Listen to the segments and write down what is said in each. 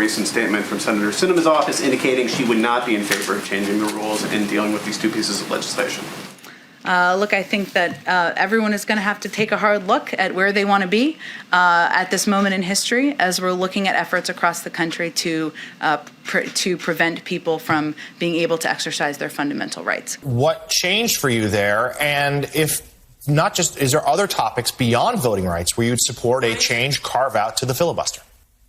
recent statement from Senator Sinema's office indicating she would not be in favor of changing the rules in dealing with these two pieces of legislation? Look, I think that everyone is going to have to take a hard look at where they want to be at this moment in history as we're looking at efforts across the country to prevent people from being able to exercise their fundamental rights. What changed for you there? And if not just, is there other topics beyond voting rights where you'd support a change carve out to the filibuster?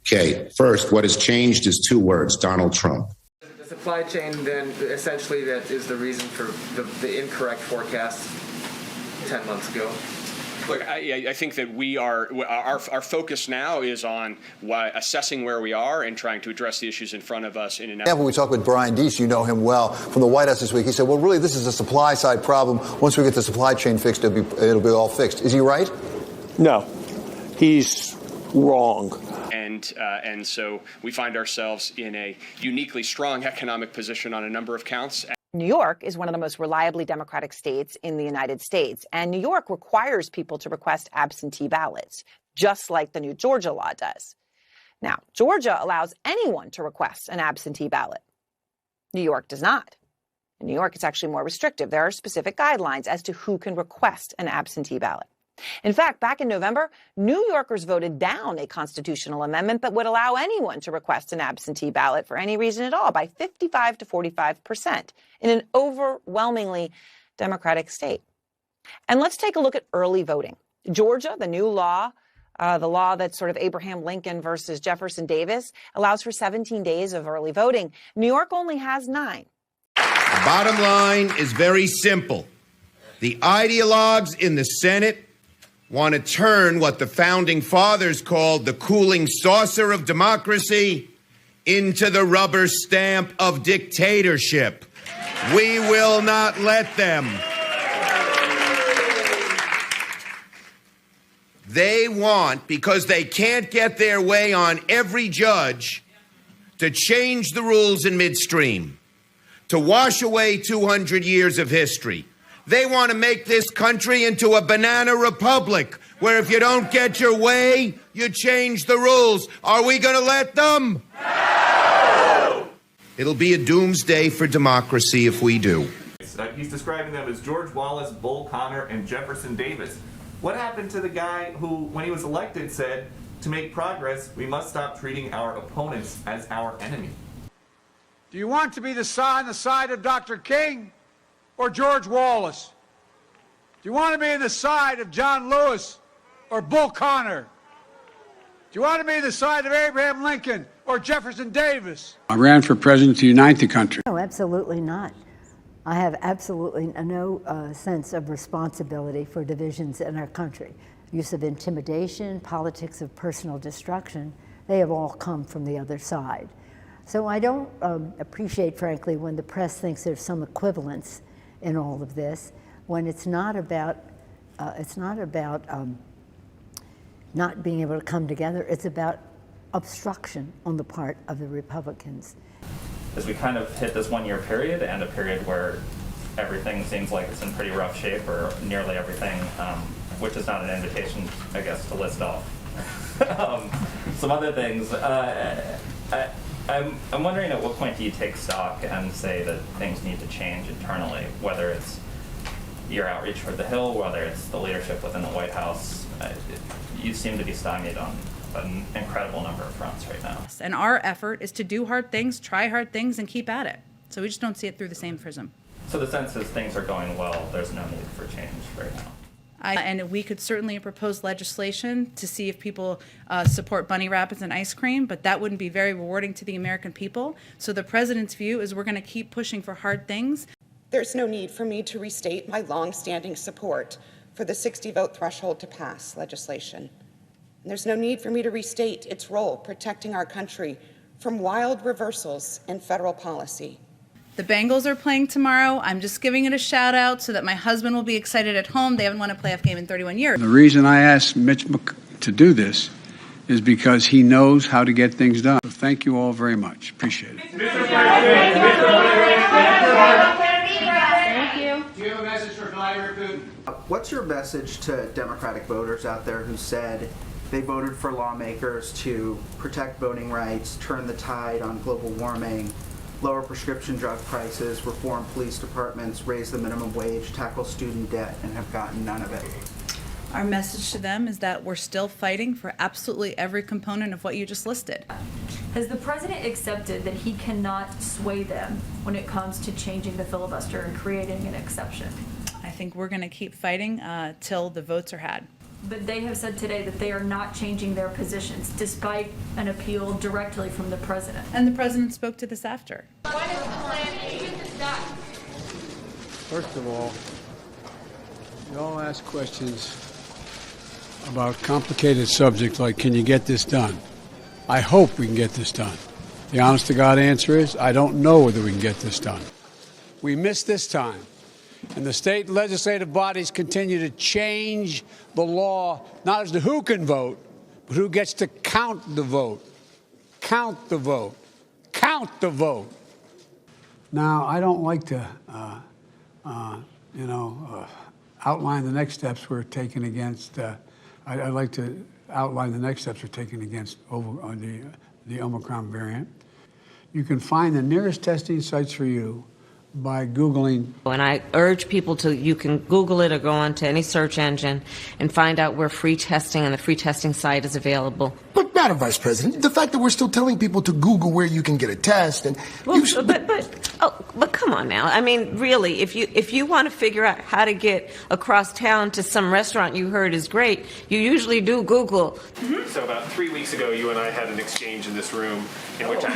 Okay, first, what has changed is two words: Donald Trump. The supply chain, then, essentially, that is the reason for the incorrect forecast 10 months ago. Look, I think that our focus now is on assessing where we are and trying to address the issues in front of us in an effort. When we talked with Brian Deese, you know him well, from the White House this week, he said, well, really, this is a supply side problem. Once we get the supply chain fixed, it'll be all fixed. Is he right? No, he's wrong. And so we find ourselves in a uniquely strong economic position on a number of counts. New York is one of the most reliably Democratic states in the United States, and New York requires people to request absentee ballots, just like the new Georgia law does. Now, Georgia allows anyone to request an absentee ballot. New York does not. In New York, it's actually more restrictive. There are specific guidelines as to who can request an absentee ballot. In fact, back in November, New Yorkers voted down a constitutional amendment that would allow anyone to request an absentee ballot for any reason at all by 55 to 45% in an overwhelmingly Democratic state. And let's take a look at early voting. Georgia, the new law, the law that's sort of Abraham Lincoln versus Jefferson Davis, allows for 17 days of early voting. New York only has 9. The bottom line is very simple. The ideologues in the Senate want to turn what the founding fathers called the cooling saucer of democracy into the rubber stamp of dictatorship. We will not let them. They want, because they can't get their way on every judge, to change the rules in midstream, to wash away 200 years of history. They want to make this country into a banana republic where if you don't get your way, you change the rules. Are we going to let them? No! It'll be a doomsday for democracy if we do. He's describing them as George Wallace, Bull Connor, and Jefferson Davis. What happened to the guy who, when he was elected, said, to make progress, we must stop treating our opponents as our enemy? Do you want to be on the side of Dr. King or George Wallace? Do you want to be on the side of John Lewis or Bull Connor? Do you want to be on the side of Abraham Lincoln or Jefferson Davis? I ran for president to unite the country. No, absolutely not. I have absolutely no sense of responsibility for divisions in our country. Use of intimidation, politics of personal destruction, they have all come from the other side. So I don't appreciate, frankly, when the press thinks there's some equivalence in all of this, when it's not about not being able to come together. It's about obstruction on the part of the Republicans. As we kind of hit this one-year period and a period where everything seems like it's in pretty rough shape, or nearly everything, which is not an invitation, I guess, to list off some other things. I'm wondering, at what point do you take stock and say that things need to change internally, whether it's your outreach toward the Hill, whether it's the leadership within the White House? You seem to be stymied on an incredible number of fronts right now. And our effort is to do hard things, try hard things, and keep at it. So we just don't see it through the same prism. So the sense is things are going well, there's no need for change right now. And we could certainly propose legislation to see if people support bunny rabbits and ice cream, but that wouldn't be very rewarding to the American people. So the president's view is we're going to keep pushing for hard things. There's no need for me to restate my long-standing support for the 60-vote threshold to pass legislation. And there's no need for me to restate its role protecting our country from wild reversals in federal policy. The Bengals are playing tomorrow. I'm just giving it a shout out so that my husband will be excited at home. They haven't won a playoff game in 31 years. The reason I asked Mitch to do this is because he knows how to get things done. So thank you all very much. Appreciate it. Thank you. Do you have a message for Vladimir Putin? What's your message to Democratic voters out there who said They voted for lawmakers to protect voting rights, turn the tide on global warming, lower prescription drug prices, reform police departments, raise the minimum wage, tackle student debt, and have gotten none of it. Our message to them is that we're still fighting for absolutely every component of what you just listed. Has the president accepted that he cannot sway them when it comes to changing the filibuster and creating an exception? I think we're going to keep fighting till the votes are had. But they have said today that they are not changing their positions, despite an appeal directly from the president. And the president spoke to this after. What is the plan to get this done? First of all, you all ask questions about complicated subjects like, can you get this done? I hope we can get this done. The honest to God answer is, I don't know whether we can get this done. We missed this time. And the state legislative bodies continue to change the law, not as to who can vote, but who gets to count the vote. Count the vote. Count the vote. Now, I don't like to, outline the next steps we're taking against, I'd like to outline the next steps we're taking against the Omicron variant. You can find the nearest testing sites for you by Googling. And I urge people you can Google it or go onto any search engine and find out where free testing and the free testing site is available. But Madam Vice President, the fact that we're still telling people to Google where you can get a test and but come on now. I mean, really, if you want to figure out how to get across town to some restaurant you heard is great, you usually do Google. Mm-hmm. So about 3 weeks ago, you and I had an exchange in this room in which I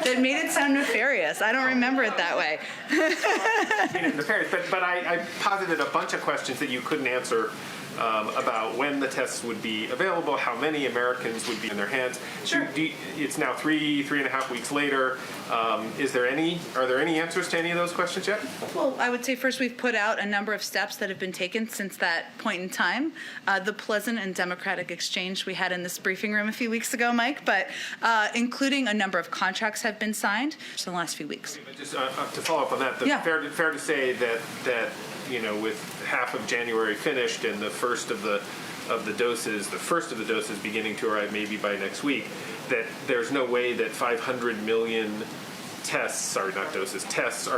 That made it sound nefarious. I don't remember it that way. nefarious, but I posited a bunch of questions that you couldn't answer. About when the tests would be available, how many Americans would be in their hands. Sure. It's now 3.5 weeks later. Are there any answers to any of those questions yet? Well, I would say first we've put out a number of steps that have been taken since that point in time. The pleasant and democratic exchange we had in this briefing room a few weeks ago, Mike, but including a number of contracts have been signed just in the last few weeks. Just to follow up on that, fair to say that with half of January finished and the first of the doses beginning to arrive maybe by next week, that there's no way that 500 million tests are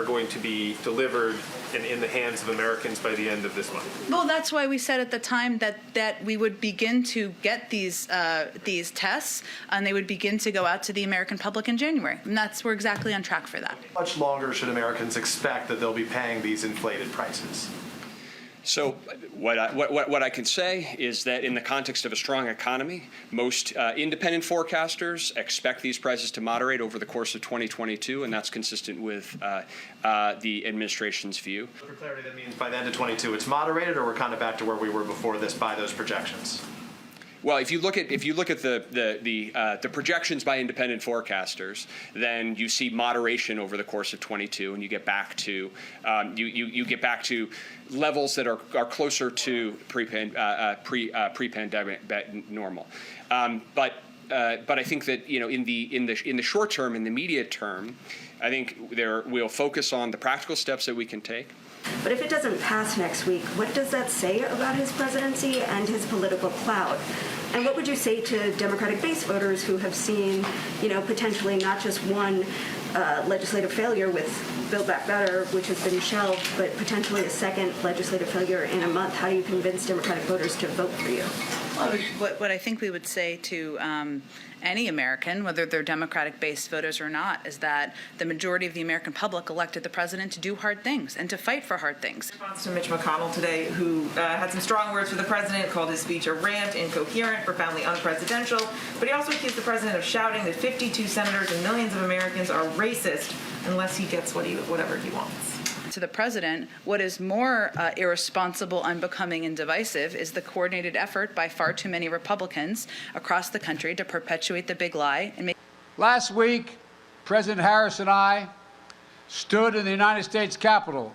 going to be delivered and in the hands of Americans by the end of this month. Well, that's why we said at the time that we would begin to get these tests, and they would begin to go out to the American public in January. And we're exactly on track for that. How much longer should Americans expect that they'll be paying these inflated prices? So what I can say is that in the context of a strong economy, most independent forecasters expect these prices to moderate over the course of 2022, and that's consistent with the administration's view. For clarity, that means by the end of 22 it's moderated, or we're kind of back to where we were before this by those projections? Well, if you look at the projections by independent forecasters, then you see moderation over the course of 22, and you get back to you get back to levels that are closer to pre-pandemic normal. But I think that in the short term, in the immediate term, I think we'll focus on the practical steps that we can take. But if it doesn't pass next week, what does that say about his presidency and his political clout? And what would you say to Democratic base voters who have seen, potentially not just one legislative failure with Build Back Better, which has been shelved, but potentially a second legislative failure in a month? How do you convince Democratic voters to vote for you? Well, what I think we would say to any American, whether they're Democratic-based voters or not, is that the majority of the American public elected the president to do hard things and to fight for hard things. In response to Mitch McConnell today, who had some strong words for the president, called his speech a rant, incoherent, profoundly unpresidential, but he also accused the president of shouting that 52 senators and millions of Americans are racist unless he gets whatever he wants. To the president, what is more irresponsible, unbecoming, and divisive is the coordinated effort by far too many Republicans across the country to perpetuate the big lie and make. Last week, President Harris and I stood in the United States Capitol